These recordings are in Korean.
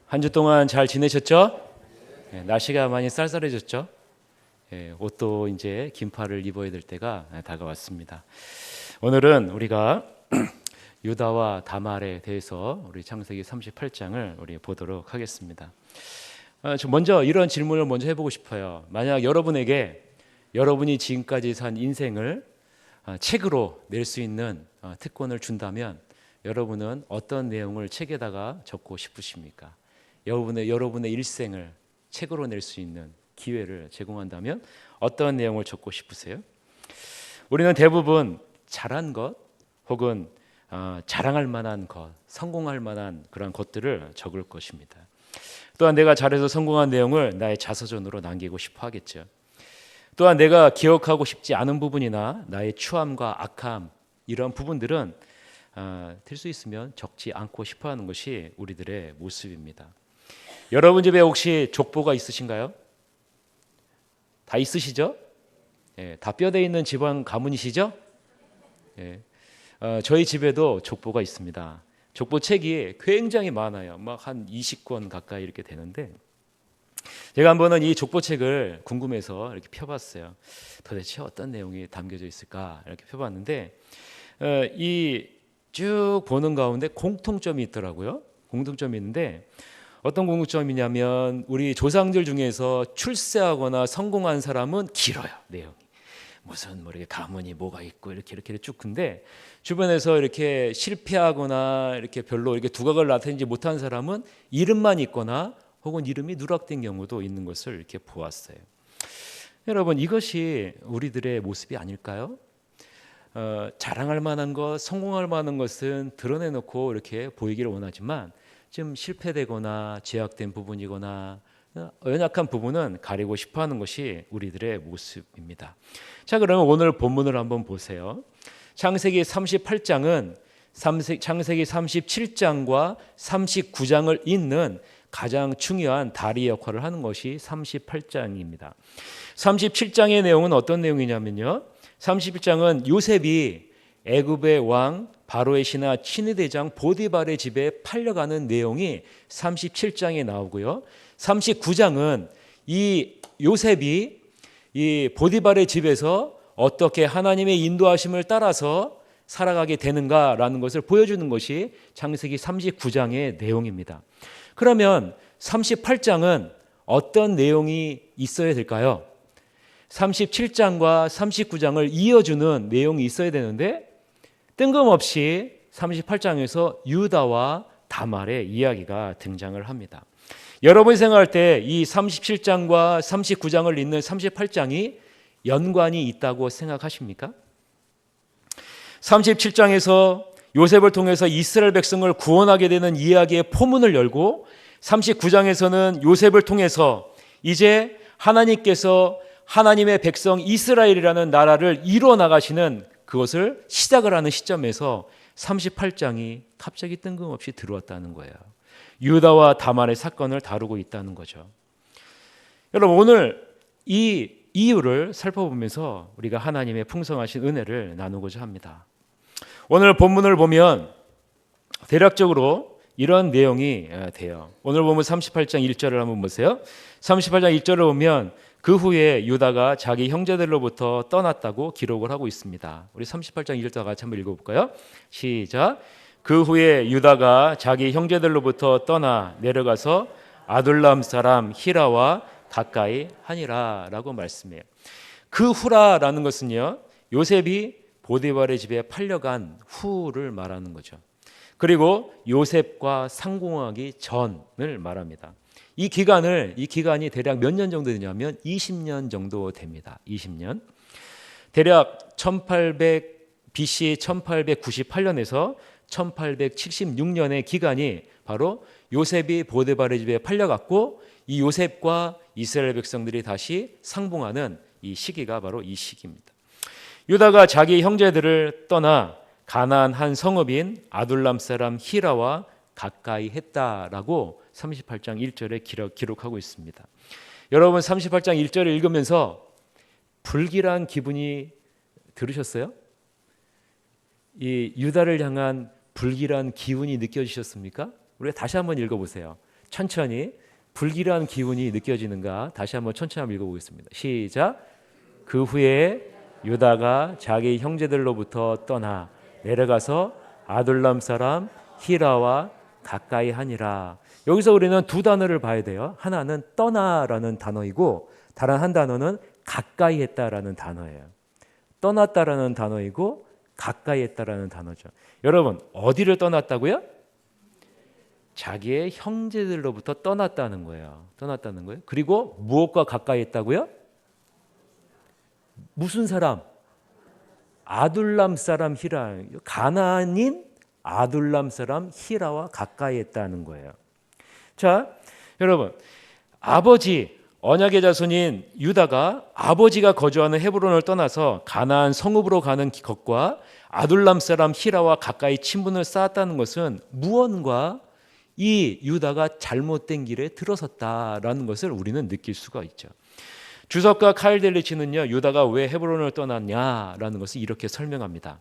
한 주 동안 잘 지내셨죠? 날씨가 많이 쌀쌀해졌죠? 옷도 이제 긴팔을 입어야 될 때가 다가왔습니다. 오늘은 우리가 유다와 다말에 대해서 우리 창세기 38장을 우리 보도록 하겠습니다. 먼저 이런 질문을 먼저 해보고 싶어요. 만약 여러분에게 여러분이 지금까지 산 인생을 책으로 낼 수 있는 특권을 준다면 여러분은 어떤 내용을 책에다가 적고 싶으십니까? 여러분의 일생을 책으로 낼 수 있는 기회를 제공한다면 어떤 내용을 적고 싶으세요? 우리는 대부분 잘한 것 혹은 자랑할 만한 것, 성공할 만한 그런 것들을 적을 것입니다. 또한 내가 잘해서 성공한 내용을 나의 자서전으로 남기고 싶어 하겠죠. 또한 내가 기억하고 싶지 않은 부분이나 나의 추함과 악함 이런 부분들은 될 수 있으면 적지 않고 싶어 하는 것이 우리들의 모습입니다. 여러분 집에 혹시 족보가 있으신가요? 다 있으시죠? 다 뼈대 있는 집안 가문이시죠? 저희 집에도 족보가 있습니다. 족보 책이 굉장히 많아요. 막 한 20권 가까이 이렇게 되는데 제가 한 번은 이 족보 책을 궁금해서 이렇게 펴봤어요. 도대체 어떤 내용이 담겨져 있을까 이렇게 펴봤는데 이 쭉 보는 가운데 공통점이 있더라고요. 공통점이 있는데 어떤 공통점이냐면 우리 조상들 중에서 출세하거나 성공한 사람은 길어요. 내용이 무슨 이렇게 가문이 뭐가 있고 이렇게 쭉 큰데 주변에서 이렇게 실패하거나 이렇게 별로 이렇게 두각을 나타내지 못한 사람은 이름만 있거나 혹은 이름이 누락된 경우도 있는 것을 이렇게 보았어요. 여러분 이것이 우리들의 모습이 아닐까요? 자랑할 만한 것, 성공할 만한 것은 드러내놓고 이렇게 보이기를 원하지만 좀 실패되거나 제약된 부분이거나 연약한 부분은 가리고 싶어하는 것이 우리들의 모습입니다. 자, 그러면 오늘 본문을 한번 보세요. 창세기 38장은 창세기 37장과 39장을 잇는 가장 중요한 다리 역할을 하는 것이 38장입니다. 37장의 내용은 어떤 내용이냐면요. 31장은 요셉이 애굽의 왕 바로의 신하 친위대장 보디발의 집에 팔려가는 내용이 37장에 나오고요. 39장은 이 요셉이 이 보디발의 집에서 어떻게 하나님의 인도하심을 따라서 살아가게 되는가라는 것을 보여주는 것이 창세기 39장의 내용입니다. 그러면 38장은 어떤 내용이 있어야 될까요? 37장과 39장을 이어주는 내용이 있어야 되는데 뜬금없이 38장에서 유다와 다말의 이야기가 등장을 합니다. 여러분이 생각할 때 이 37장과 39장을 잇는 38장이 연관이 있다고 생각하십니까? 37장에서 요셉을 통해서 이스라엘 백성을 구원하게 되는 이야기의 포문을 열고 39장에서는 요셉을 통해서 이제 하나님께서 하나님의 백성 이스라엘이라는 나라를 이루어 나가시는 그것을 시작을 하는 시점에서 38장이 갑자기 뜬금없이 들어왔다는 거예요. 유다와 다말의 사건을 다루고 있다는 거죠. 여러분 오늘 이 이유를 살펴보면서 우리가 하나님의 풍성하신 은혜를 나누고자 합니다. 오늘 본문을 보면 대략적으로 이런 내용이 돼요. 오늘 보면 38장 1절을 한번 보세요. 38장 1절을 보면 그 후에 유다가 자기 형제들로부터 떠났다고 기록을 하고 있습니다. 우리 38장 1절 같이 한번 읽어볼까요? 시작. 그 후에 유다가 자기 형제들로부터 떠나 내려가서 아둘람 사람 히라와 가까이 하니라 라고 말씀해요. 그 후라라는 것은요 요셉이 보디발의 집에 팔려간 후를 말하는 거죠. 그리고 요셉과 상공하기 전을 말합니다. 이 기간이 대략 몇 년 정도 되냐면 20년 정도 됩니다. 20년. 대략 1800 BC 1898년에서 1876년의 기간이 바로 요셉이 보디발의 집에 팔려갔고 이 요셉과 이스라엘 백성들이 다시 상봉하는 이 시기가 바로 이 시기입니다. 유다가 자기 형제들을 떠나 가나안 한 성읍인 아둘람 사람 히라와 가까이 했다라고 38장 1절에 기록하고 있습니다. 여러분 38장 1절을 읽으면서 불길한 기분이 들으셨어요? 이 유다를 향한 불길한 기운이 느껴지셨습니까? 우리가 다시 한번 읽어보세요. 천천히 불길한 기운이 느껴지는가? 다시 한번 천천히 한번 읽어보겠습니다. 시작. 그 후에 유다가 자기 형제들로부터 떠나 내려가서 아둘람 사람 히라와 가까이 하니라. 여기서 우리는 두 단어를 봐야 돼요. 하나는 떠나라는 단어이고 다른 한 단어는 가까이 했다라는 단어예요. 떠났다라는 단어이고 가까이 했다라는 단어죠. 여러분, 어디를 떠났다고요? 자기의 형제들로부터 떠났다는 거예요. 떠났다는 거예요. 그리고 무엇과 가까이 했다고요? 무슨 사람? 아둘람 사람 히라. 가나안인 아둘람 사람 히라와 가까이 했다는 거예요. 자, 여러분, 아버지 언약의 자손인 유다가 아버지가 거주하는 헤브론을 떠나서 가나안 성읍으로 가는 것과 아둘람 사람 히라와 가까이 친분을 쌓았다는 것은 무언가 이 유다가 잘못된 길에 들어섰다라는 것을 우리는 느낄 수가 있죠. 주석가 카일 델리치는요, 유다가 왜 헤브론을 떠났냐라는 것을 이렇게 설명합니다.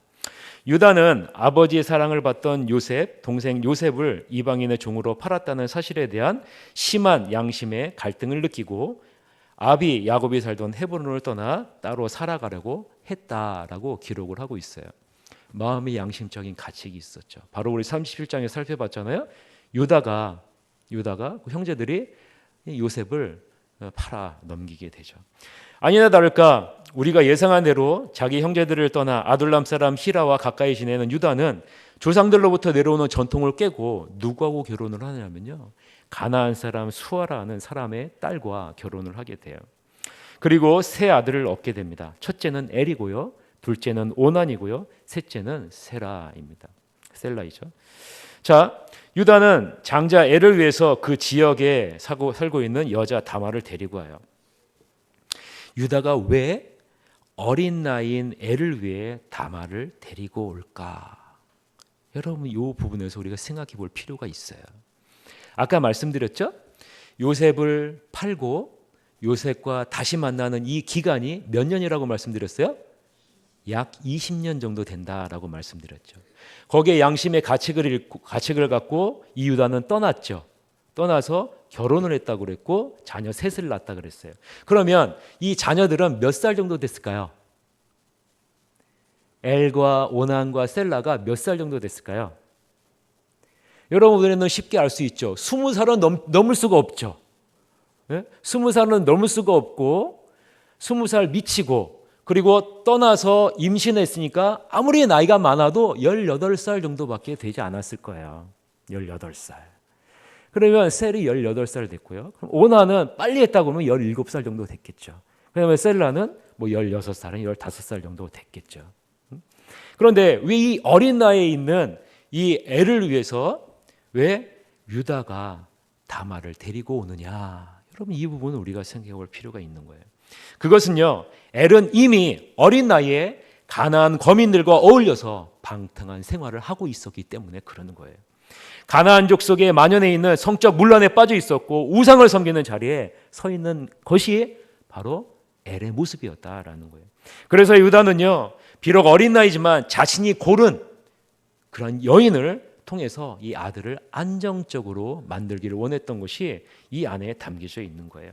유다는 아버지의 사랑을 받던 요셉, 동생 요셉을 이방인의 종으로 팔았다는 사실에 대한 심한 양심의 갈등을 느끼고 아비 야곱이 살던 헤브론을 떠나 따로 살아가려고 했다라고 기록을 하고 있어요. 마음의 양심적인 가책이 있었죠. 바로 우리 37장에 살펴봤잖아요. 유다가 그 형제들이 요셉을 팔아 넘기게 되죠. 아니나 다를까 우리가 예상한 대로 자기 형제들을 떠나 아둘람 사람 히라와 가까이 지내는 유다는 조상들로부터 내려오는 전통을 깨고 누구하고 결혼을 하냐면요, 가나안 사람 수아라는 사람의 딸과 결혼을 하게 돼요. 그리고 세 아들을 얻게 됩니다. 첫째는 엘이고요, 둘째는 오난이고요, 셋째는 셀라입니다. 셀라이죠. 자, 유다는 장자 엘을 위해서 그 지역에 살고 있는 여자 다말을 데리고 와요. 유다가 왜 어린 나이인 엘을 위해 다말을 데리고 올까? 여러분, 이 부분에서 우리가 생각해 볼 필요가 있어요. 아까 말씀드렸죠? 요셉을 팔고 요셉과 다시 만나는 이 기간이 몇 년이라고 말씀드렸어요? 약 20년 정도 된다라고 말씀드렸죠. 거기에 양심의 가책을 갖고 이 유다는 떠났죠. 떠나서 결혼을 했다고 그랬고 자녀 셋을 낳았다 그랬어요. 그러면 이 자녀들은 몇 살 정도 됐을까요? 엘과 오난과 셀라가 몇 살 정도 됐을까요? 여러분, 우리는 쉽게 알 수 있죠. 20살은 넘을 수가 없죠. 20살은 넘을 수가 없고 20살 미치고 그리고 떠나서 임신했으니까 아무리 나이가 많아도 18살 정도밖에 되지 않았을 거예요. 18살. 그러면 셀이 18살 됐고요. 그럼 오나는 빨리 했다고 하면 17살 정도 됐겠죠. 그다음에 셀라는 뭐 16살은 15살 정도 됐겠죠. 그런데 왜 이 어린 나이에 있는 이 엘을 위해서 왜 유다가 다말을 데리고 오느냐? 여러분, 이 부분은 우리가 생각해 볼 필요가 있는 거예요. 그것은요, 엘은 이미 어린 나이에 가나안 거민들과 어울려서 방탕한 생활을 하고 있었기 때문에 그러는 거예요. 가나안족 속에 만연해 있는 성적 문란에 빠져 있었고 우상을 섬기는 자리에 서 있는 것이 바로 엘의 모습이었다라는 거예요. 그래서 유다는요, 비록 어린 나이지만 자신이 고른 그런 여인을 통해서 이 아들을 안정적으로 만들기를 원했던 것이 이 안에 담겨져 있는 거예요.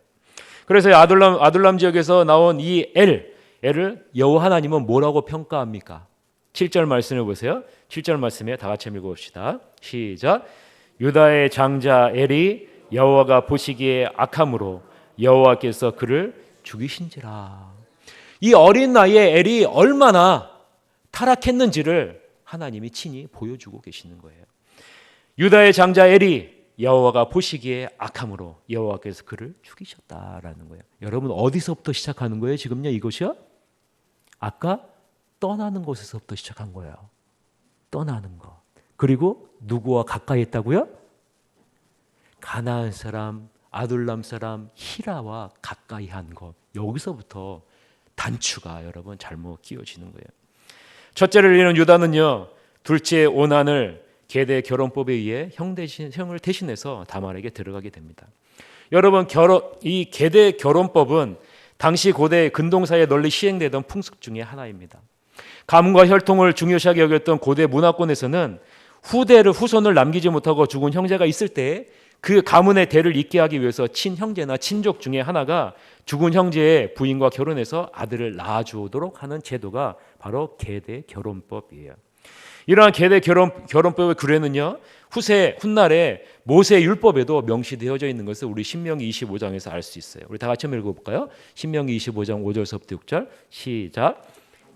그래서 아둘람 지역에서 나온 이 엘을 여호와 하나님은 뭐라고 평가합니까? 7절 말씀을 보세요. 7절 말씀에 다 같이 읽어봅시다. 시작. 유다의 장자 엘이 여호와가 보시기에 악함으로 여호와께서 그를 죽이신지라. 이 어린 나이에 엘이 얼마나 타락했는지를 하나님이 친히 보여주고 계시는 거예요. 유다의 장자 엘이 여호와가 보시기에 악함으로 여호와께서 그를 죽이셨다라는 거예요. 여러분, 어디서부터 시작하는 거예요? 지금요, 이것이요? 아까 떠나는 곳에서부터 시작한 거예요. 떠나는 것. 그리고 누구와 가까이 했다고요? 가나안 사람, 아둘람 사람 히라와 가까이 한 것. 여기서부터 단추가 여러분 잘못 끼워지는 거예요. 첫째를 잃은 유다는요, 둘째 오난을 계대 결혼법에 의해 형을 대신해서 다말에게 들어가게 됩니다. 여러분, 이 계대 결혼법은 당시 고대 근동사에 널리 시행되던 풍습 중에 하나입니다. 가문과 혈통을 중요시하게 여겼던 고대 문화권에서는 후손을 남기지 못하고 죽은 형제가 있을 때 그 가문의 대를 잇게 하기 위해서 친형제나 친족 중에 하나가 죽은 형제의 부인과 결혼해서 아들을 낳아주도록 하는 제도가 바로 계대 결혼법이에요. 이러한 계대 결혼법의 규례는요, 훗날에 모세 율법에도 명시되어져 있는 것을 우리 신명기 25장에서 알 수 있어요. 우리 다 같이 한번 읽어볼까요? 신명기 25장 5절서부터 6절 시작.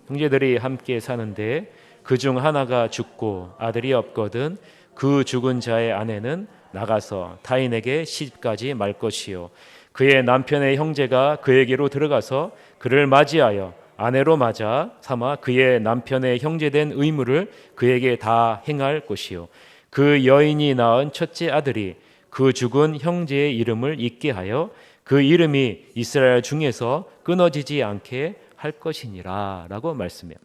형제들이 함께 사는데 그중 하나가 죽고 아들이 없거든 그 죽은 자의 아내는 나가서 타인에게 시집가지 말 것이요 그의 남편의 형제가 그에게로 들어가서 그를 맞이하여 아내로 맞아 삼아 그의 남편의 형제된 의무를 그에게 다 행할 것이요 그 여인이 낳은 첫째 아들이 그 죽은 형제의 이름을 잊게 하여 그 이름이 이스라엘 중에서 끊어지지 않게 할 것이니라 라고 말씀해요.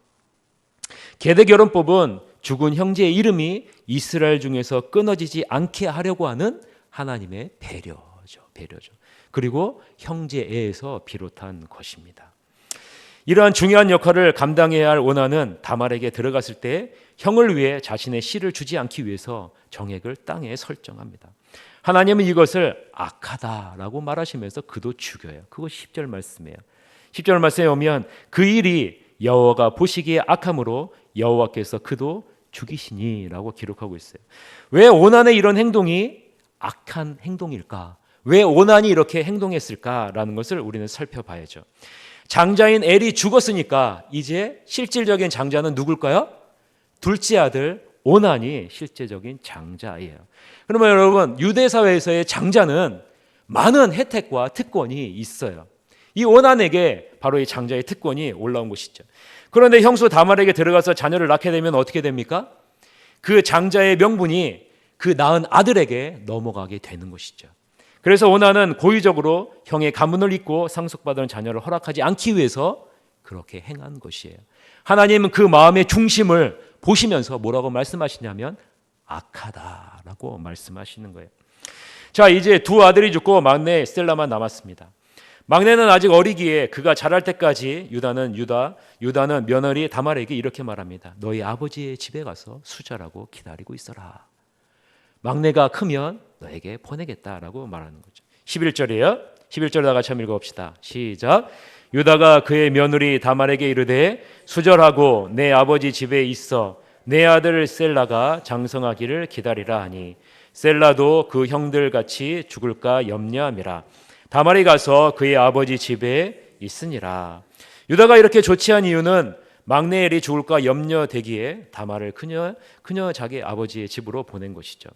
계대결혼법은 죽은 형제의 이름이 이스라엘 중에서 끊어지지 않게 하려고 하는 하나님의 배려죠. 그리고 형제애에서 비롯한 것입니다. 이러한 중요한 역할을 감당해야 할 오난은 다말에게 들어갔을 때 형을 위해 자신의 씨를 주지 않기 위해서 정액을 땅에 설정합니다. 하나님은 이것을 악하다라고 말하시면서 그도 죽여요. 그거 10절 말씀이에요. 10절 말씀에 오면 그 일이 여호와가 보시기에 악함으로 여호와께서 그도 죽이시니라고 기록하고 있어요. 왜 오난의 이런 행동이 악한 행동일까? 왜 오난이 이렇게 행동했을까라는 것을 우리는 살펴봐야죠. 장자인 엘이 죽었으니까 이제 실질적인 장자는 누굴까요? 둘째 아들 오난이 실제적인 장자예요. 그러면 여러분, 유대 사회에서의 장자는 많은 혜택과 특권이 있어요. 이 오난에게 바로 이 장자의 특권이 올라온 것이죠. 그런데 형수 다말에게 들어가서 자녀를 낳게 되면 어떻게 됩니까? 그 장자의 명분이 그 낳은 아들에게 넘어가게 되는 것이죠. 그래서 오난은 고의적으로 형의 가문을 잇고 상속받은 자녀를 허락하지 않기 위해서 그렇게 행한 것이에요. 하나님은 그 마음의 중심을 보시면서 뭐라고 말씀하시냐면 악하다라고 말씀하시는 거예요. 자, 이제 두 아들이 죽고 막내 스텔라만 남았습니다. 막내는 아직 어리기에 그가 자랄 때까지 유다는 며느리 다말에게 이렇게 말합니다. 너희 아버지의 집에 가서 수절하고 기다리고 있어라. 막내가 크면 너에게 보내겠다라고 말하는 거죠. 11절이에요. 11절 다 같이 한번 읽어봅시다. 시작. 유다가 그의 며느리 다말에게 이르되 수절하고 내 아버지 집에 있어 내 아들 셀라가 장성하기를 기다리라 하니 셀라도 그 형들 같이 죽을까 염려함이라. 다말이 가서 그의 아버지 집에 있으니라. 유다가 이렇게 조치한 이유는 막내 엘이 죽을까 염려되기에 다말을 그녀 자기 아버지의 집으로 보낸 것이죠.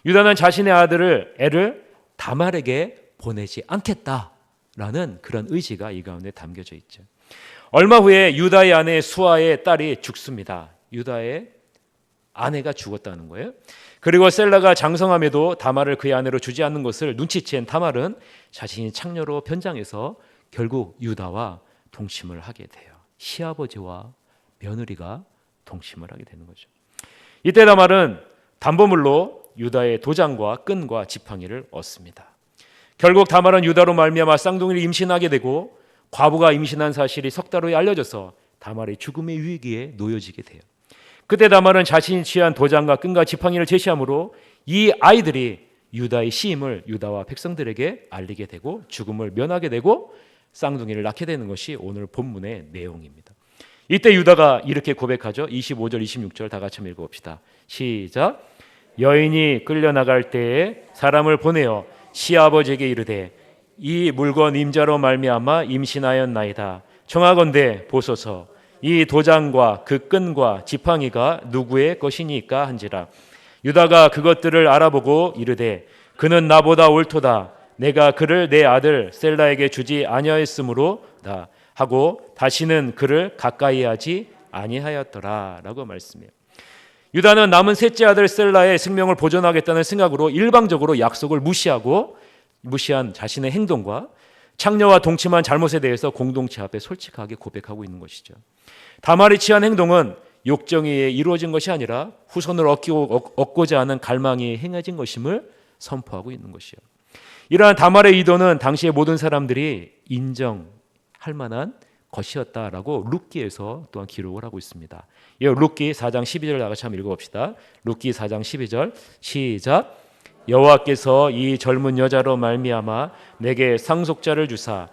유다는 자신의 아들을 엘을 다말에게 보내지 않겠다라는 그런 의지가 이 가운데 담겨져 있죠. 얼마 후에 유다의 아내 수아의 딸이 죽습니다. 유다의 아내가 죽었다는 거예요. 그리고 셀라가 장성함에도 다말을 그의 아내로 주지 않는 것을 눈치챈 다말은 자신이 창녀로 변장해서 결국 유다와 동침을 하게 돼요. 시아버지와 며느리가 동침을 하게 되는 거죠. 이때 다말은 담보물로 유다의 도장과 끈과 지팡이를 얻습니다. 결국 다말은 유다로 말미암아 쌍둥이를 임신하게 되고 과부가 임신한 사실이 석 달 후에 알려져서 다말의 죽음의 위기에 놓여지게 돼요. 그때 다말은 자신이 취한 도장과 끈과 지팡이를 제시하므로 이 아이들이 유다의 시임을 유다와 백성들에게 알리게 되고 죽음을 면하게 되고 쌍둥이를 낳게 되는 것이 오늘 본문의 내용입니다. 이때 유다가 이렇게 고백하죠. 25절 26절 다 같이 읽어봅시다. 시작. 여인이 끌려나갈 때에 사람을 보내어 시아버지에게 이르되 이 물건 임자로 말미암아 임신하였나이다. 청하건대 보소서 이 도장과 그 끈과 지팡이가 누구의 것이니까 한지라. 유다가 그것들을 알아보고 이르되 그는 나보다 옳도다. 내가 그를 내 아들 셀라에게 주지 아니하였으므로다 하고 다시는 그를 가까이 하지 아니하였더라 라고 말씀해요. 유다는 남은 셋째 아들 셀라의 생명을 보존하겠다는 생각으로 일방적으로 약속을 무시한 자신의 행동과 창녀와 동침한 잘못에 대해서 공동체 앞에 솔직하게 고백하고 있는 것이죠. 다말이 취한 행동은 욕정에 이루어진 것이 아니라 후손을 얻고자 하는 갈망이 행해진 것임을 선포하고 있는 것이요. 이러한 다말의 의도는 당시의 모든 사람들이 인정할 만한 것이었다라고 룻기에서 또한 기록을 하고 있습니다. 룻기 4장 12절 다 같이 한번 읽어봅시다. 룻기 4장 12절 시작. 여호와께서 이 젊은 여자로 말미암아 내게 상속자를 주사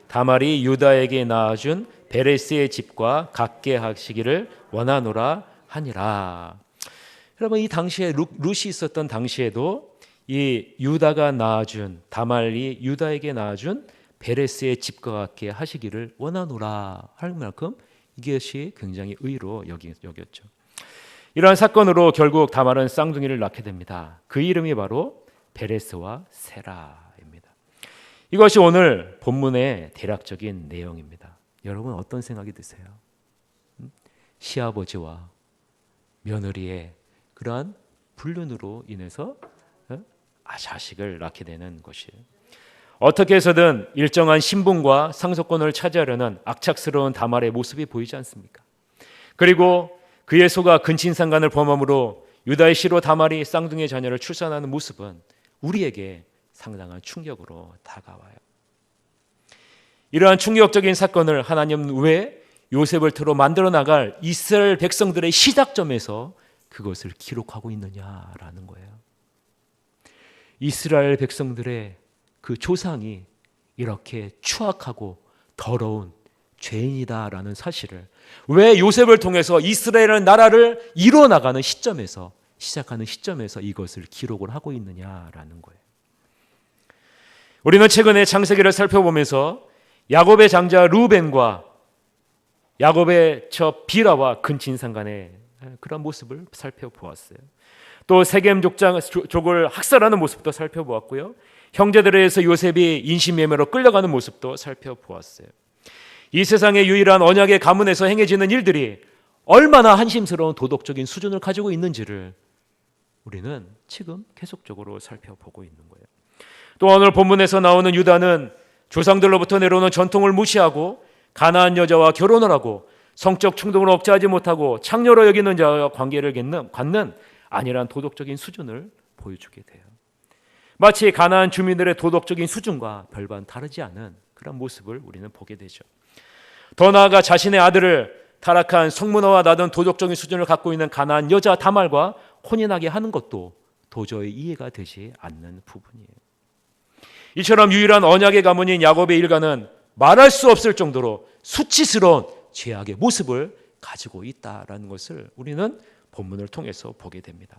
다말이 유다에게 낳아준 베레스의 집과 같게 하시기를 원하노라 하니라. 여러분, 이 당시에 룻이 있었던 당시에도 이 유다가 낳아준, 다말이 유다에게 낳아준 베레스의 집과 같게 하시기를 원하노라 할 만큼 이것이 굉장히 의로 여겼죠. 이러한 사건으로 결국 다말은 쌍둥이를 낳게 됩니다. 그 이름이 바로 베레스와 세라입니다. 이것이 오늘 본문의 대략적인 내용입니다. 여러분, 어떤 생각이 드세요? 시아버지와 며느리의 그러한 불륜으로 인해서 자식을 낳게 되는 것이에요. 어떻게 해서든 일정한 신분과 상속권을 차지하려는 악착스러운 다말의 모습이 보이지 않습니까? 그리고 그의 소가 근친상간을 범함으로 유다의 시로 다말이 쌍둥이 자녀를 출산하는 모습은 우리에게 상당한 충격으로 다가와요. 이러한 충격적인 사건을 하나님은 왜 요셉을 통해 만들어 나갈 이스라엘 백성들의 시작점에서 그것을 기록하고 있느냐라는 거예요. 이스라엘 백성들의 그 조상이 이렇게 추악하고 더러운 죄인이다라는 사실을 왜 요셉을 통해서 이스라엘 나라를 이뤄나가는 시점에서 시작하는 시점에서 이것을 기록을 하고 있느냐라는 거예요. 우리는 최근에 창세기를 살펴보면서 야곱의 장자 루벤과 야곱의 저 비라와 근친상간의 그런 모습을 살펴보았어요. 또 세겜 족을 학살하는 모습도 살펴보았고요. 형제들에 의해서 요셉이 인신매매로 끌려가는 모습도 살펴보았어요. 이 세상의 유일한 언약의 가문에서 행해지는 일들이 얼마나 한심스러운 도덕적인 수준을 가지고 있는지를 우리는 지금 계속적으로 살펴보고 있는 거예요. 또 오늘 본문에서 나오는 유다는 조상들로부터 내려오는 전통을 무시하고 가나안 여자와 결혼을 하고 성적 충동을 억제하지 못하고 창녀로 여기는 자와 관계를 갖는 안일한 도덕적인 수준을 보여주게 돼요. 마치 가나안 주민들의 도덕적인 수준과 별반 다르지 않은 그런 모습을 우리는 보게 되죠. 더 나아가 자신의 아들을 타락한 성문화와 낮은 도덕적인 수준을 갖고 있는 가나안 여자 다말과 혼인하게 하는 것도 도저히 이해가 되지 않는 부분이에요. 이처럼 유일한 언약의 가문인 야곱의 일가는 말할 수 없을 정도로 수치스러운 죄악의 모습을 가지고 있다라는 것을 우리는 본문을 통해서 보게 됩니다.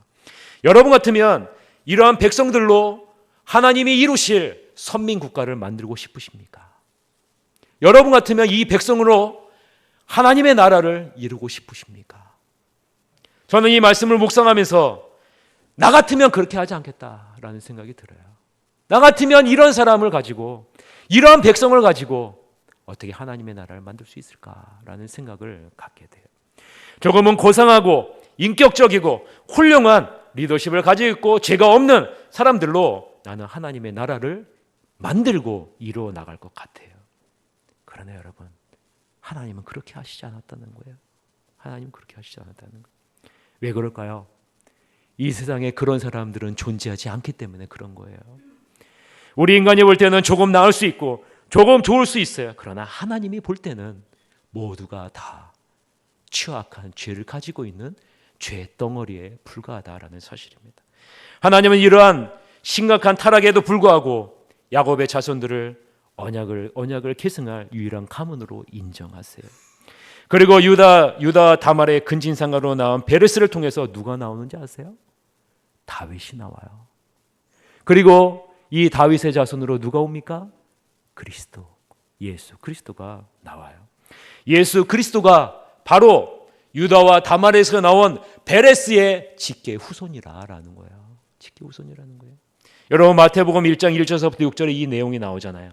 여러분 같으면 이러한 백성들로 하나님이 이루실 선민 국가를 만들고 싶으십니까? 여러분 같으면 이 백성으로 하나님의 나라를 이루고 싶으십니까? 저는 이 말씀을 묵상하면서 나 같으면 그렇게 하지 않겠다라는 생각이 들어요. 나 같으면 이런 사람을 가지고 이러한 백성을 가지고 어떻게 하나님의 나라를 만들 수 있을까라는 생각을 갖게 돼요. 조금은 고상하고 인격적이고 훌륭한 리더십을 가지고 있고 죄가 없는 사람들로 나는 하나님의 나라를 만들고 이루어 나갈 것 같아요. 그러나 여러분, 하나님은 그렇게 하시지 않았다는 거예요. 하나님은 그렇게 하시지 않았다는 거예요. 왜 그럴까요? 이 세상에 그런 사람들은 존재하지 않기 때문에 그런 거예요. 우리 인간이 볼 때는 조금 나을 수 있고 조금 좋을 수 있어요. 그러나 하나님이 볼 때는 모두가 다 취약한 죄를 가지고 있는 죄 덩어리에 불과하다라는 사실입니다. 하나님은 이러한 심각한 타락에도 불구하고 야곱의 자손들을 언약을 계승할 유일한 가문으로 인정하세요. 그리고 유다 다말의 근친상간으로 나온 베레스를 통해서 누가 나오는지 아세요? 다윗이 나와요. 그리고 이 다윗의 자손으로 누가 옵니까? 그리스도, 예수 그리스도가 나와요. 예수 그리스도가 바로 유다와 다말에서 나온 베레스의 직계 후손이라는 거예요. 직계 후손이라는 거예요. 여러분, 마태복음 1장 1절서부터 6절에 이 내용이 나오잖아요.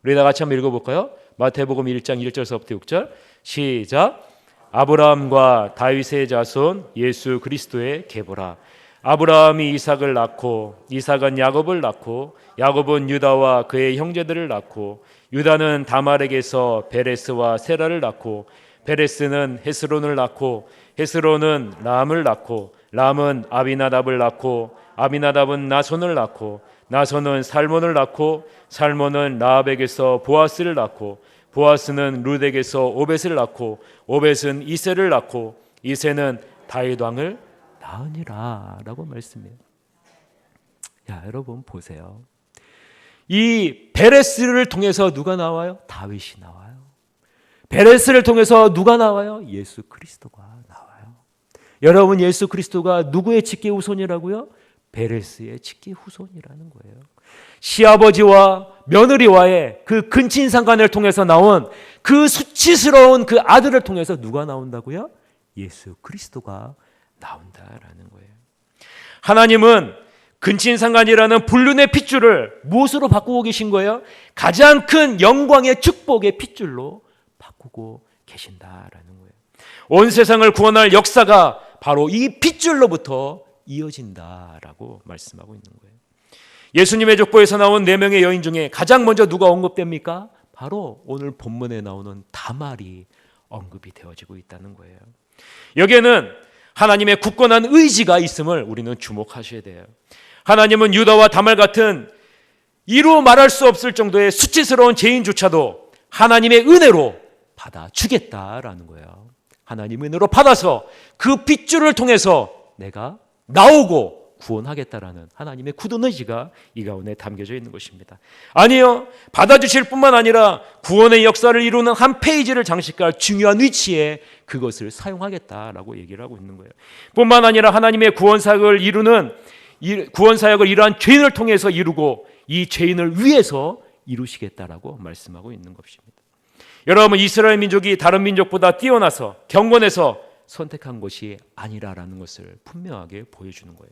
우리 다 같이 한번 읽어볼까요? 마태복음 1장 1절서부터 6절 시작. 아브라함과 다윗의 자손 예수 그리스도의 계보라. 아브라함이 이삭을 낳고 이삭은 야곱을 낳고 야곱은 유다와 그의 형제들을 낳고 유다는 다말에게서 베레스와 세라를 낳고 베레스는 헤스론을 낳고 헤스론은 람을 낳고 람은 아비나답을 낳고 아비나답은 나손을 낳고 나손은 살몬을 낳고 살몬은 라합에게서 보아스를 낳고 보아스는 룻에게서 오벳을 낳고 오벳은 이새를 낳고 이새는 다윗 왕을 낳으니라 라고 말씀해요. 야, 여러분 보세요. 이 베레스를 통해서 누가 나와요? 다윗이 나와요. 베레스를 통해서 누가 나와요? 예수 그리스도가 나와요. 여러분, 예수 그리스도가 누구의 직계 후손이라고요? 베레스의 직계 후손이라는 거예요. 시아버지와 며느리와의 그 근친상간을 통해서 나온 그 수치스러운 그 아들을 통해서 누가 나온다고요? 예수 그리스도가 나온다라는 거예요. 하나님은 근친상간이라는 불륜의 핏줄을 무엇으로 바꾸고 계신 거예요? 가장 큰 영광의 축복의 핏줄로 바꾸고 계신다라는 거예요. 온 세상을 구원할 역사가 바로 이 핏줄로부터 이어진다라고 말씀하고 있는 거예요. 예수님의 족보에서 나온 4명의 여인 중에 가장 먼저 누가 언급됩니까? 바로 오늘 본문에 나오는 다말이 언급이 되어지고 있다는 거예요. 여기에는 하나님의 굳건한 의지가 있음을 우리는 주목하셔야 돼요. 하나님은 유다와 다말 같은 이루 말할 수 없을 정도의 수치스러운 죄인조차도 하나님의 은혜로 받아주겠다라는 거예요. 하나님의 은혜로 받아서 그 핏줄을 통해서 내가 나오고 구원하겠다라는 하나님의 굳은 의지가 이 가운데 담겨져 있는 것입니다. 아니요, 받아주실 뿐만 아니라 구원의 역사를 이루는 한 페이지를 장식할 중요한 위치에 그것을 사용하겠다라고 얘기를 하고 있는 거예요. 뿐만 아니라 하나님의 구원 사역을 이러한 죄인을 통해서 이루고 이 죄인을 위해서 이루시겠다라고 말씀하고 있는 것입니다. 여러분, 이스라엘 민족이 다른 민족보다 뛰어나서 경건해서 선택한 것이 아니라라는 것을 분명하게 보여주는 거예요.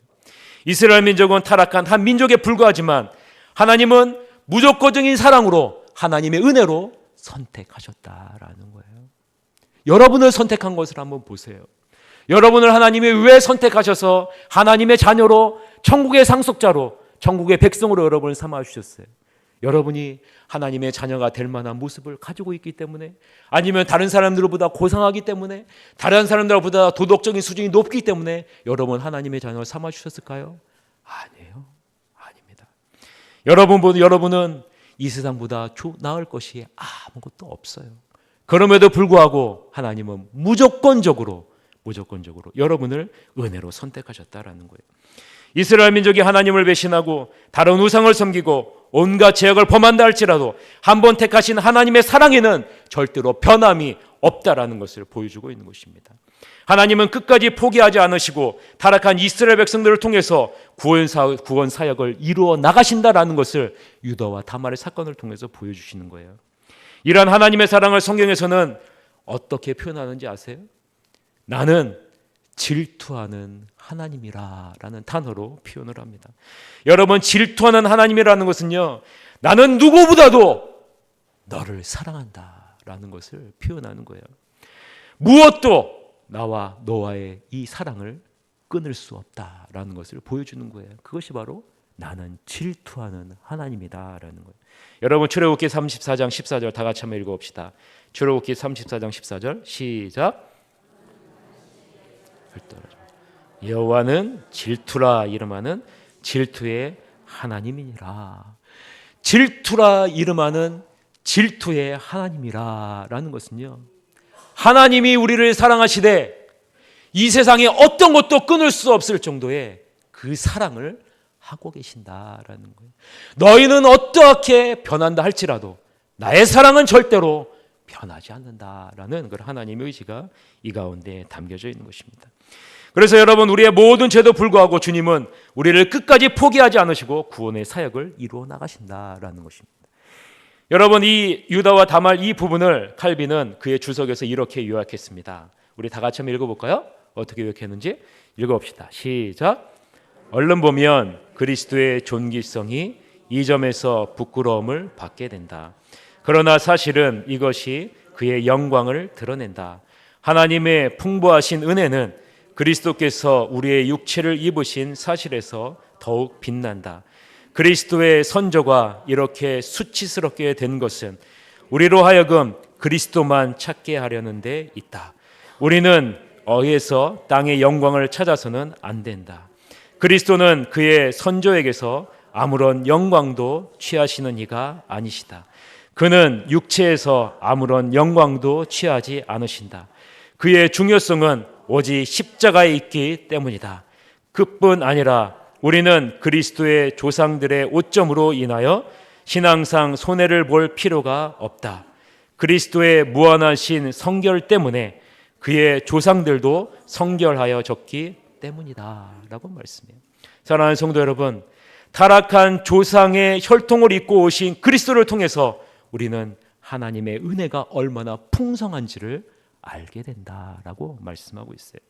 이스라엘 민족은 타락한 한 민족에 불과하지만 하나님은 무조건적인 사랑으로 하나님의 은혜로 선택하셨다라는 거예요. 여러분을 선택한 것을 한번 보세요. 여러분을 하나님이 왜 선택하셔서 하나님의 자녀로, 천국의 상속자로, 천국의 백성으로 여러분을 삼아주셨어요? 여러분이 하나님의 자녀가 될 만한 모습을 가지고 있기 때문에, 아니면 다른 사람들보다 고상하기 때문에, 다른 사람들보다 도덕적인 수준이 높기 때문에 여러분 하나님의 자녀를 삼아주셨을까요? 아니에요. 아닙니다. 여러분은 이 세상보다 나을 것이 아무것도 없어요. 그럼에도 불구하고 하나님은 무조건적으로 여러분을 은혜로 선택하셨다라는 거예요. 이스라엘 민족이 하나님을 배신하고 다른 우상을 섬기고 온갖 죄악을 범한다 할지라도 한번 택하신 하나님의 사랑에는 절대로 변함이 없다라는 것을 보여주고 있는 것입니다. 하나님은 끝까지 포기하지 않으시고 타락한 이스라엘 백성들을 통해서 구원 사역을 이루어 나가신다라는 것을 유다와 다말의 사건을 통해서 보여주시는 거예요. 이러한 하나님의 사랑을 성경에서는 어떻게 표현하는지 아세요? 나는 질투하는 하나님이라라는 단어로 표현을 합니다. 여러분, 질투하는 하나님이라는 것은요, 나는 누구보다도 너를 사랑한다라는 것을 표현하는 거예요. 무엇도 나와 너와의 이 사랑을 끊을 수 없다라는 것을 보여주는 거예요. 그것이 바로 나는 질투하는 하나님이다라는 거예요. 여러분, 출애굽기 34장 14절 다 같이 한번 읽어봅시다. 출애굽기 34장 14절 시작. 여호와는 질투라 이름하는 질투의 하나님이니라. 질투라 이름하는 질투의 하나님이라라는 것은요, 하나님이 우리를 사랑하시되 이 세상에 어떤 것도 끊을 수 없을 정도의 그 사랑을 하고 계신다라는 거예요. 너희는 어떻게 변한다 할지라도 나의 사랑은 절대로 변하지 않는다라는 그 하나님의 의지가 이 가운데 담겨져 있는 것입니다. 그래서 여러분, 우리의 모든 죄도 불구하고 주님은 우리를 끝까지 포기하지 않으시고 구원의 사역을 이루어 나가신다라는 것입니다. 여러분, 이 유다와 다말 이 부분을 칼빈은 그의 주석에서 이렇게 요약했습니다. 우리 다 같이 한번 읽어볼까요? 어떻게 요약했는지 읽어봅시다. 시작. 얼른 보면 그리스도의 존귀성이 이 점에서 부끄러움을 받게 된다. 그러나 사실은 이것이 그의 영광을 드러낸다. 하나님의 풍부하신 은혜는 그리스도께서 우리의 육체를 입으신 사실에서 더욱 빛난다. 그리스도의 선조가 이렇게 수치스럽게 된 것은 우리로 하여금 그리스도만 찾게 하려는 데 있다. 우리는 어디에서 땅의 영광을 찾아서는 안 된다. 그리스도는 그의 선조에게서 아무런 영광도 취하시는 이가 아니시다. 그는 육체에서 아무런 영광도 취하지 않으신다. 그의 중요성은 오직 십자가에 있기 때문이다. 그뿐 아니라 우리는 그리스도의 조상들의 오점으로 인하여 신앙상 손해를 볼 필요가 없다. 그리스도의 무한하신 성결 때문에 그의 조상들도 성결하여졌기 때문이다 라고 말씀해요. 사랑하는 성도 여러분, 타락한 조상의 혈통을 입고 오신 그리스도를 통해서 우리는 하나님의 은혜가 얼마나 풍성한지를 알게 된다라고 말씀하고 있어요.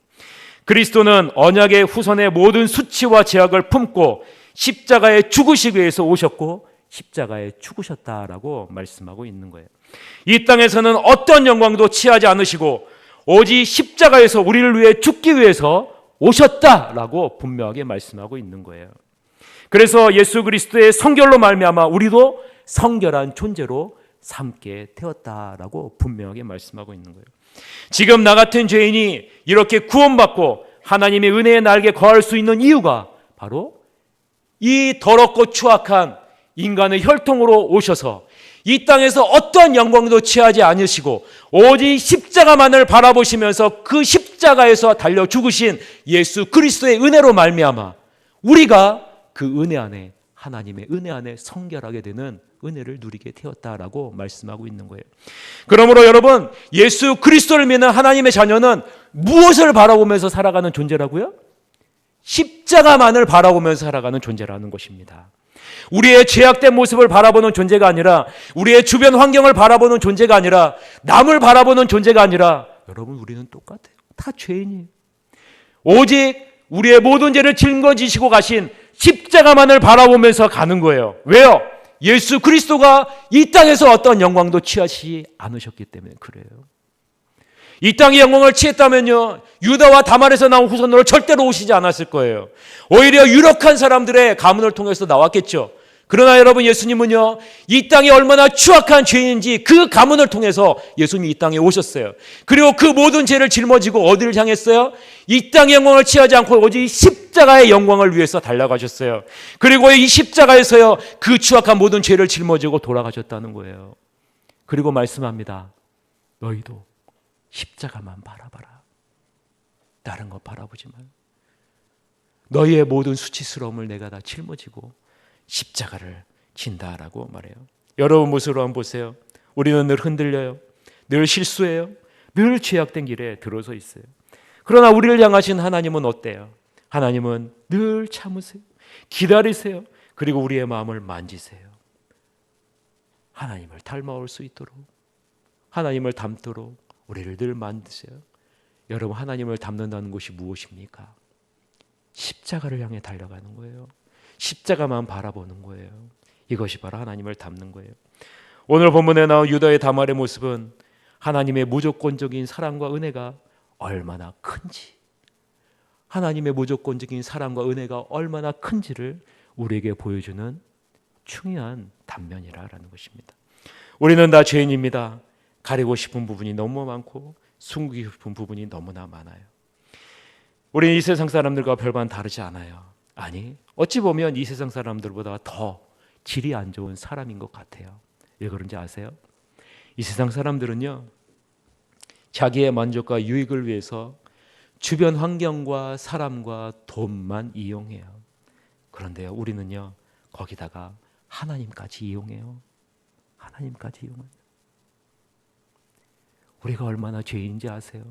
그리스도는 언약의 후손의 모든 수치와 제약을 품고 십자가에 죽으시기 위해서 오셨고 십자가에 죽으셨다라고 말씀하고 있는 거예요. 이 땅에서는 어떤 영광도 취하지 않으시고 오직 십자가에서 우리를 위해 죽기 위해서 오셨다라고 분명하게 말씀하고 있는 거예요. 그래서 예수 그리스도의 성결로 말미암아 우리도 성결한 존재로 삼게 되었다라고 분명하게 말씀하고 있는 거예요. 지금 나 같은 죄인이 이렇게 구원받고 하나님의 은혜의 날개 거할 수 있는 이유가 바로 이 더럽고 추악한 인간의 혈통으로 오셔서 이 땅에서 어떤 영광도 취하지 않으시고 오직 십자가만을 바라보시면서 그 십자가에서 달려 죽으신 예수 그리스도의 은혜로 말미암아 우리가 그 은혜 안에, 하나님의 은혜 안에 성결하게 되는 은혜를 누리게 되었다라고 말씀하고 있는 거예요. 그러므로 여러분, 예수 그리스도를 믿는 하나님의 자녀는 무엇을 바라보면서 살아가는 존재라고요? 십자가만을 바라보면서 살아가는 존재라는 것입니다. 우리의 죄악된 모습을 바라보는 존재가 아니라, 우리의 주변 환경을 바라보는 존재가 아니라, 남을 바라보는 존재가 아니라, 여러분, 우리는 똑같아요. 다 죄인이에요. 오직 우리의 모든 죄를 짊어지시고 가신 십자가만을 바라보면서 가는 거예요. 왜요? 예수 그리스도가 이 땅에서 어떤 영광도 취하지 않으셨기 때문에 그래요. 이 땅의 영광을 취했다면요, 유다와 다말에서 나온 후손으로 절대로 오시지 않았을 거예요. 오히려 유력한 사람들의 가문을 통해서 나왔겠죠. 그러나 여러분, 예수님은요, 이 땅이 얼마나 추악한 죄인인지 그 가문을 통해서 예수님이 이 땅에 오셨어요. 그리고 그 모든 죄를 짊어지고 어디를 향했어요? 이 땅의 영광을 취하지 않고 오직 십자가의 영광을 위해서 달려가셨어요. 그리고 이 십자가에서요, 그 추악한 모든 죄를 짊어지고 돌아가셨다는 거예요. 그리고 말씀합니다. 너희도 십자가만 바라봐라. 다른 거 바라보지 마요. 너희의 모든 수치스러움을 내가 다 짊어지고 십자가를 진다라고 말해요. 여러분 모습으로 한번 보세요. 우리는 늘 흔들려요. 늘 실수해요. 늘 죄악된 길에 들어서 있어요. 그러나 우리를 향하신 하나님은 어때요? 하나님은 늘 참으세요. 기다리세요. 그리고 우리의 마음을 만지세요. 하나님을 닮아올 수 있도록, 하나님을 닮도록 우리를 늘 만드세요. 여러분, 하나님을 닮는다는 것이 무엇입니까? 십자가를 향해 달려가는 거예요. 십자가만 바라보는 거예요. 이것이 바로 하나님을 닮는 거예요. 오늘 본문에 나온 유다의 다말의 모습은 하나님의 무조건적인 사랑과 은혜가 얼마나 큰지, 하나님의 무조건적인 사랑과 은혜가 얼마나 큰지를 우리에게 보여주는 중요한 단면이라는 것입니다. 우리는 다 죄인입니다. 가리고 싶은 부분이 너무 많고 숨기고 싶은 부분이 너무나 많아요. 우리는 이 세상 사람들과 별반 다르지 않아요. 아니, 어찌 보면 이 세상 사람들보다 더 질이 안 좋은 사람인 것 같아요. 왜 그런지 아세요? 이 세상 사람들은요, 자기의 만족과 유익을 위해서 주변 환경과 사람과 돈만 이용해요. 그런데요, 우리는요, 거기다가 하나님까지 이용해요. 하나님까지 이용해요. 우리가 얼마나 죄인인지 아세요?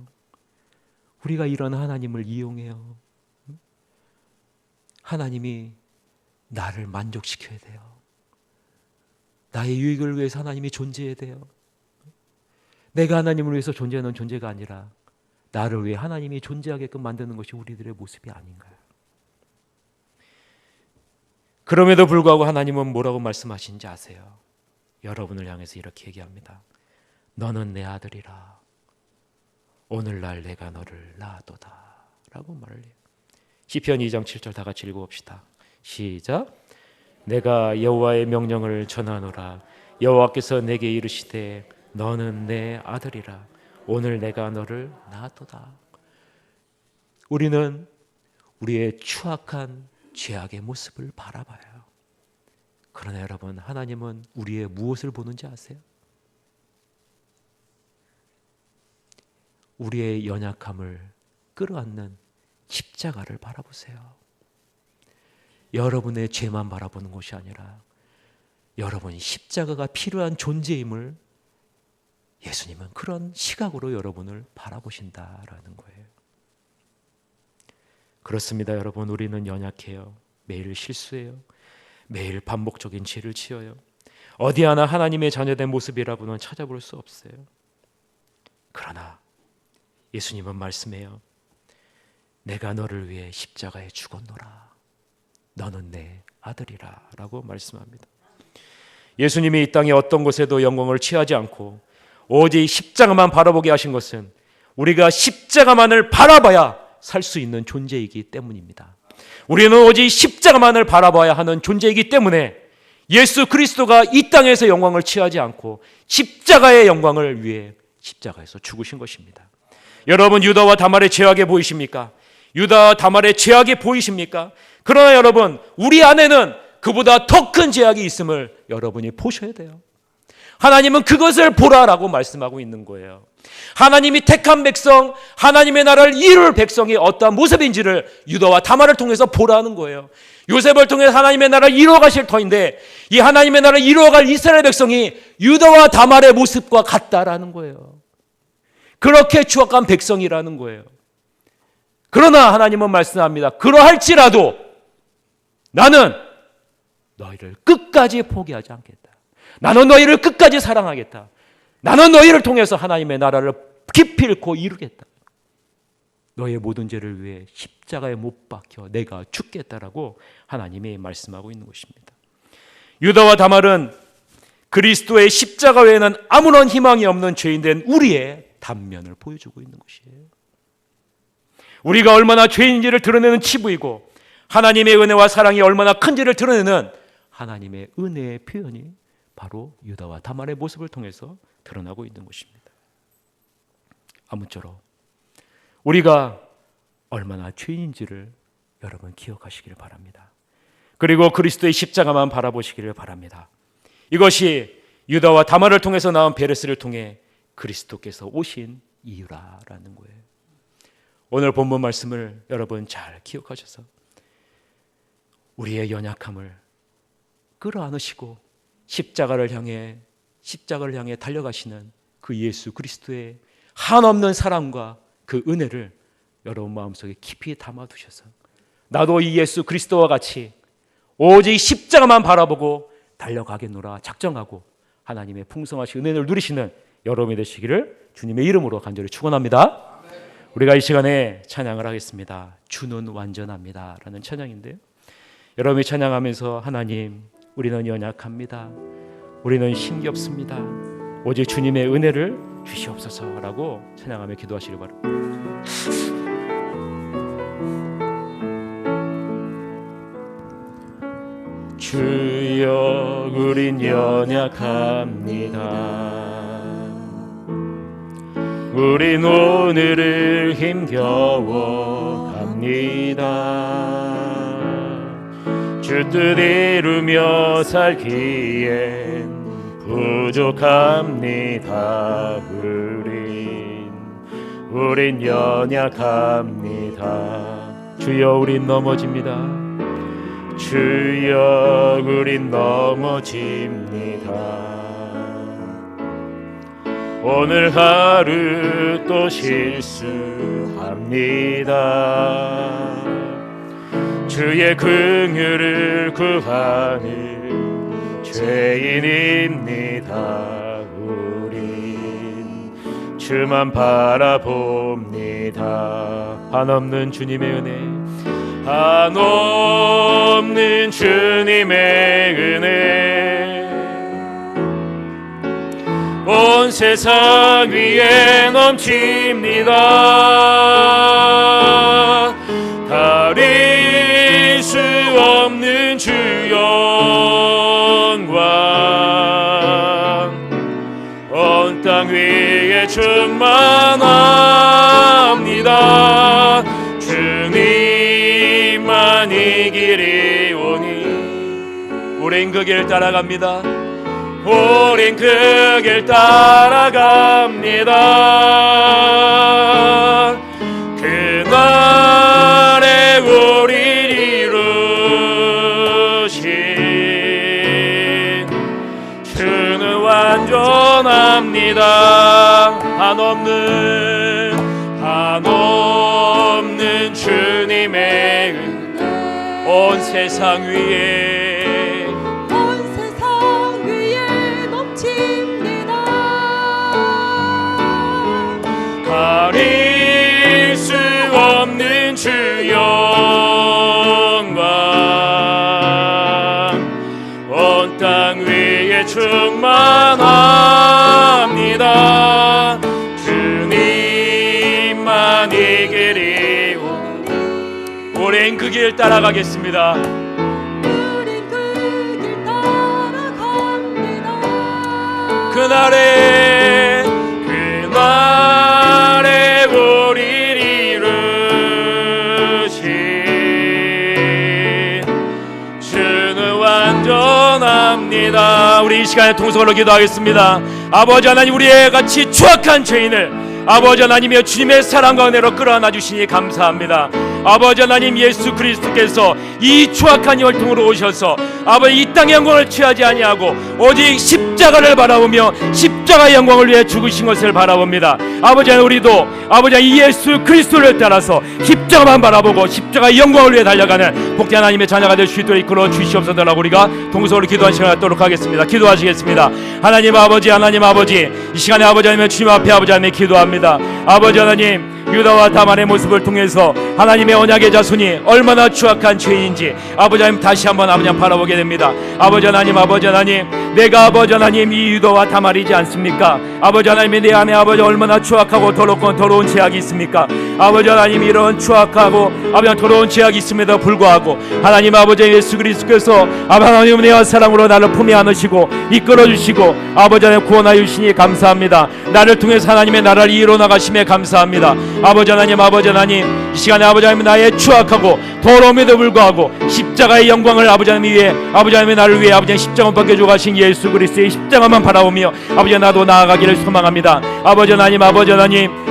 우리가 이런 하나님을 이용해요. 하나님이 나를 만족시켜야 돼요. 나의 유익을 위해서 하나님이 존재해야 돼요. 내가 하나님을 위해서 존재하는 존재가 아니라 나를 위해 하나님이 존재하게끔 만드는 것이 우리들의 모습이 아닌가요? 그럼에도 불구하고 하나님은 뭐라고 말씀하시는지 아세요? 여러분을 향해서 이렇게 얘기합니다. 너는 내 아들이라. 오늘날 내가 너를 낳았도다 라고 말을 해요. 시편 2장 7절 다 같이 읽어봅시다. 시작. 내가 여호와의 명령을 전하노라. 여호와께서 내게 이르시되 너는 내 아들이라. 오늘 내가 너를 낳았도다. 우리는 우리의 추악한 죄악의 모습을 바라봐요. 그러나 여러분, 하나님은 우리의 무엇을 보는지 아세요? 우리의 연약함을 끌어안는 십자가를 바라보세요. 여러분의 죄만 바라보는 것이 아니라 여러분이 십자가가 필요한 존재임을 예수님은 그런 시각으로 여러분을 바라보신다라는 거예요. 그렇습니다, 여러분. 우리는 연약해요. 매일 실수해요. 매일 반복적인 죄를 지어요. 어디 하나 하나님의 자녀된 모습이라고는 찾아볼 수 없어요. 그러나 예수님은 말씀해요. 내가 너를 위해 십자가에 죽었노라. 너는 내 아들이라 라고 말씀합니다. 예수님이 이 땅에 어떤 곳에도 영광을 취하지 않고 오직 십자가만 바라보게 하신 것은 우리가 십자가만을 바라봐야 살 수 있는 존재이기 때문입니다. 우리는 오직 십자가만을 바라봐야 하는 존재이기 때문에 예수 그리스도가 이 땅에서 영광을 취하지 않고 십자가의 영광을 위해 십자가에서 죽으신 것입니다. 여러분, 유다와 다말의 죄악에 보이십니까? 유다와 다말의 죄악이 보이십니까? 그러나 여러분, 우리 안에는 그보다 더 큰 죄악이 있음을 여러분이 보셔야 돼요. 하나님은 그것을 보라라고 말씀하고 있는 거예요. 하나님이 택한 백성, 하나님의 나라를 이룰 백성이 어떠한 모습인지를 유다와 다말을 통해서 보라는 거예요. 요셉을 통해 하나님의 나라를 이루어 가실 터인데 이 하나님의 나라를 이루어갈 이스라엘 백성이 유다와 다말의 모습과 같다라는 거예요. 그렇게 추악한 백성이라는 거예요. 그러나 하나님은 말씀합니다. 그러할지라도 나는 너희를 끝까지 포기하지 않겠다. 나는 너희를 끝까지 사랑하겠다. 나는 너희를 통해서 하나님의 나라를 기필코 이루겠다. 너의 모든 죄를 위해 십자가에 못 박혀 내가 죽겠다라고 하나님이 말씀하고 있는 것입니다. 유다와 다말은 그리스도의 십자가 외에는 아무런 희망이 없는 죄인된 우리의 단면을 보여주고 있는 것이에요. 우리가 얼마나 죄인인지를 드러내는 치부이고 하나님의 은혜와 사랑이 얼마나 큰지를 드러내는 하나님의 은혜의 표현이 바로 유다와 다말의 모습을 통해서 드러나고 있는 것입니다. 아무쪼록 우리가 얼마나 죄인인지를 여러분 기억하시기를 바랍니다. 그리고 그리스도의 십자가만 바라보시기를 바랍니다. 이것이 유다와 다말을 통해서 나온 베레스를 통해 그리스도께서 오신 이유라는 거예요. 오늘 본문 말씀을 여러분 잘 기억하셔서 우리의 연약함을 끌어안으시고 십자가를 향해 달려가시는 그 예수 그리스도의 한없는 사랑과 그 은혜를 여러분 마음속에 깊이 담아두셔서 나도 이 예수 그리스도와 같이 오직 십자가만 바라보고 달려가겠노라 작정하고 하나님의 풍성하신 은혜를 누리시는 여러분이 되시기를 주님의 이름으로 간절히 축원합니다. 우리가 이 시간에 찬양을 하겠습니다. 주는 완전합니다 라는 찬양인데요, 여러분이 찬양하면서 하나님, 우리는 연약합니다. 우리는 힘이 없습니다. 오직 주님의 은혜를 주시옵소서라고 찬양하며 기도하시기 바랍니다. 주여, 우린 연약합니다. 우린 오늘을 힘겨워 갑니다. 주 뜻 이루며 살기엔 부족합니다. 우린 연약합니다. 주여, 우린 넘어집니다. 주여, 우린 넘어집니다. 오늘 하루 또 실수합니다. 주의 긍휼을 구하는 죄인입니다. 우린 주만 바라봅니다. 한없는 주님의 은혜, 한없는 주님의 은혜, 온 세상 위에 넘칩니다. 가릴 수 없는 주 영광, 온 땅 위에 충만합니다. 주님만 이 길이 오니 우린 그 길 따라갑니다. 우린 그 길 따라갑니다. 그날에 우리 이룰 전합니다. 한없는 주님의 은혜 온 세상 위에 넘칩니다. 가릴 수 없는 주 영광 온 땅 위에 충만합니다. 주님만 이 길이 우린 그 길 따라가겠습니다. 우린 그 길 따라갑니다. 그날에 우리를 이루신 주는 완전합니다. 우리 이 시간에 통성으로 기도하겠습니다. 아버지 하나님, 우리의 같이 추악한 죄인을 아버지 하나님의 주님의 사랑과 은혜로 끌어안아 주시니 감사합니다. 아버지 하나님, 예수 그리스도께서 이 추악한 혈통으로 오셔서 아버지 이 땅의 영광을 취하지 아니하고 오직 십자가를 바라보며 십자가의 영광을 위해 죽으신 것을 바라봅니다. 아버지 하나님, 우리도 아버지 하나님 예수 그리스도를 따라서 십자가만 바라보고 십자가의 영광을 위해 달려가는 복된 하나님의 자녀가 될 수 있도록 이끌어 주시옵소서라고 우리가 동서로 기도한 시간을 갖도록 하겠습니다. 기도하시겠습니다. 하나님 아버지, 이 시간에 아버지 하나님의 주님 앞에 아버지 하나님 기도합니다. 아버지 하나님, 유다와 다말의 모습을 통해서 하나님의 언약의 자손이 얼마나 추악한 죄인인지 아버지 하나님 다시 한번 아버지 하나님 바라보게 됩니다. 아버지 하나님, 내가 아버지 하나님 이 유다와 다말이지 않습니까? 아버지 하나님이 내 안에 아버지 얼마나 추악하고 더러운 죄악이 있습니까? 아버지 하나님, 이런 추악하고 아버지 더러운 죄악이 있음에도 불구하고 하나님 아버지 예수 그리스도께서 하나님 은혜와 사랑으로 나를 품에 안으시고 이끌어 주시고 아버지 하나님 구원하여 주시니 감사합니다. 나를 통해서 하나님의 나라를 이루어 나가심에 감사합니다. 아버지 하나님, 이 시간에 아버지 하나님 나의 추악하고 더러움에도 불구하고 십자가의 영광을 아버지 하나님 위해 아버지 하나님의 나를 위해 아버지 하나님 십자가만 벗겨주고 가신 예수 그리스도의 십자가만 바라보며 아버지 나도 나아가기를 소망합니다. 아버지 하나님,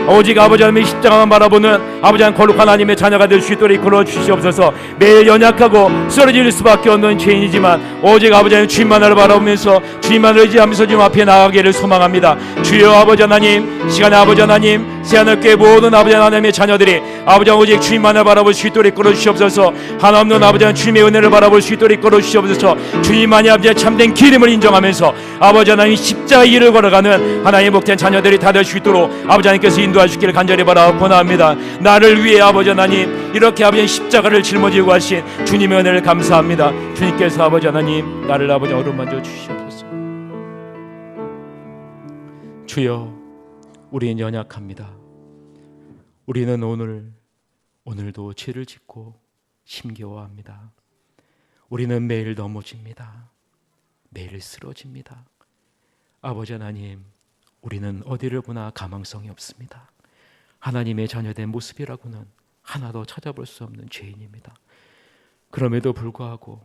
오직 아버지 하나님의 십자가만 바라보는 아버지 하나님 거룩한 하나님의 자녀가 될 수 있도록 이끌어 주시옵소서. 매일 연약하고 쓰러질 수밖에 없는 죄인이지만 오직 아버지 하나님 주님만을 바라보면서 주님만을 의지하면서 주님 앞에 나아가기를 소망합니다. 주여 아버지 하나님, 시간에 아버지 하나님 새하늘교회 모든 아버지 하나님의 자녀들이 아버지 오직 주님만을 바라볼 수 있도록 이끌어 주시옵소서. 하나없는 아버지 하나님 주님의 은혜를 바라볼 수 있도록 이끌어 주시옵소서. 주님만이 아버지의 참된 기름을 인정하면서 아버지 하나님 십자가의 길을 걸어가는 하나님의 복된 자녀들이 다 될 수 있도록 아버지 하나님께서 인도하시기를 간절히 바라 권합니다. 나를 위해 아버지 하나님 이렇게 아버지 십자가를 짊어지고 하신 주님의 은혜를 감사합니다. 주님께서 아버지 하나님 나를 아버지 어루만져 주시옵소서. 주여, 우리는 연약합니다. 우리는 오늘도 죄를 짓고 힘겨워합니다. 우리는 매일 넘어집니다. 매일 쓰러집니다. 아버지 하나님, 우리는 어디를 보나 가망성이 없습니다. 하나님의 자녀된 모습이라고는 하나도 찾아볼 수 없는 죄인입니다. 그럼에도 불구하고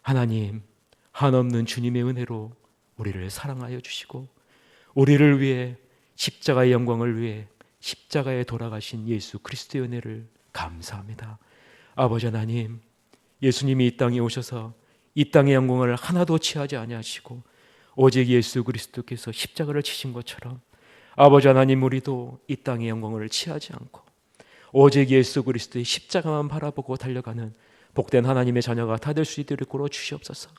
하나님, 한없는 주님의 은혜로 우리를 사랑하여 주시고 우리를 위해 십자가의 영광을 위해 십자가에 돌아가신 예수 그리스도의 은혜를 감사합니다. 아버지 하나님, 예수님이 이 땅에 오셔서 이 땅의 영광을 하나도 취하지 아니하시고 오직 예수 그리스도께서 십자가를 치신 것처럼 아버지 하나님, 우리도 이 땅의 영광을 취하지 않고 오직 예수 그리스도의 십자가만 바라보고 달려가는 복된 하나님의 자녀가 다 될 수 있도록 이끌어 주시옵소서.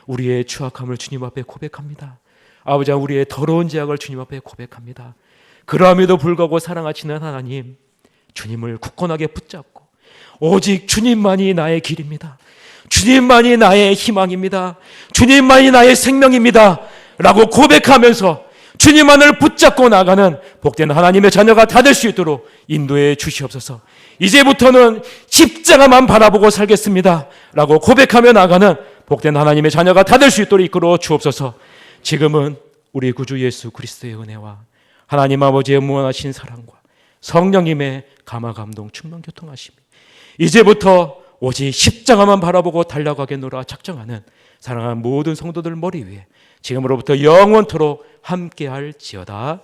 우리의 추악함을 주님 앞에 고백합니다. 아버지, 우리의 더러운 죄악을 주님 앞에 고백합니다. 그럼에도 불구하고 사랑하시는 하나님, 주님을 굳건하게 붙잡고 오직 주님만이 나의 길입니다. 주님만이 나의 희망입니다. 주님만이 나의 생명입니다 라고 고백하면서 주님만을 붙잡고 나가는 복된 하나님의 자녀가 다 될 수 있도록 인도해 주시옵소서. 이제부터는 십자가만 바라보고 살겠습니다 라고 고백하며 나가는 복된 하나님의 자녀가 다 될 수 있도록 이끌어 주옵소서. 지금은 우리 구주 예수 그리스도의 은혜와 하나님 아버지의 무한하신 사랑과 성령님의 감화 감동 충만 교통하심이 이제부터 오직 십자가만 바라보고 달려가겠노라 작정하는 사랑하는 모든 성도들 머리 위에 지금으로부터 영원토록 함께할지어다.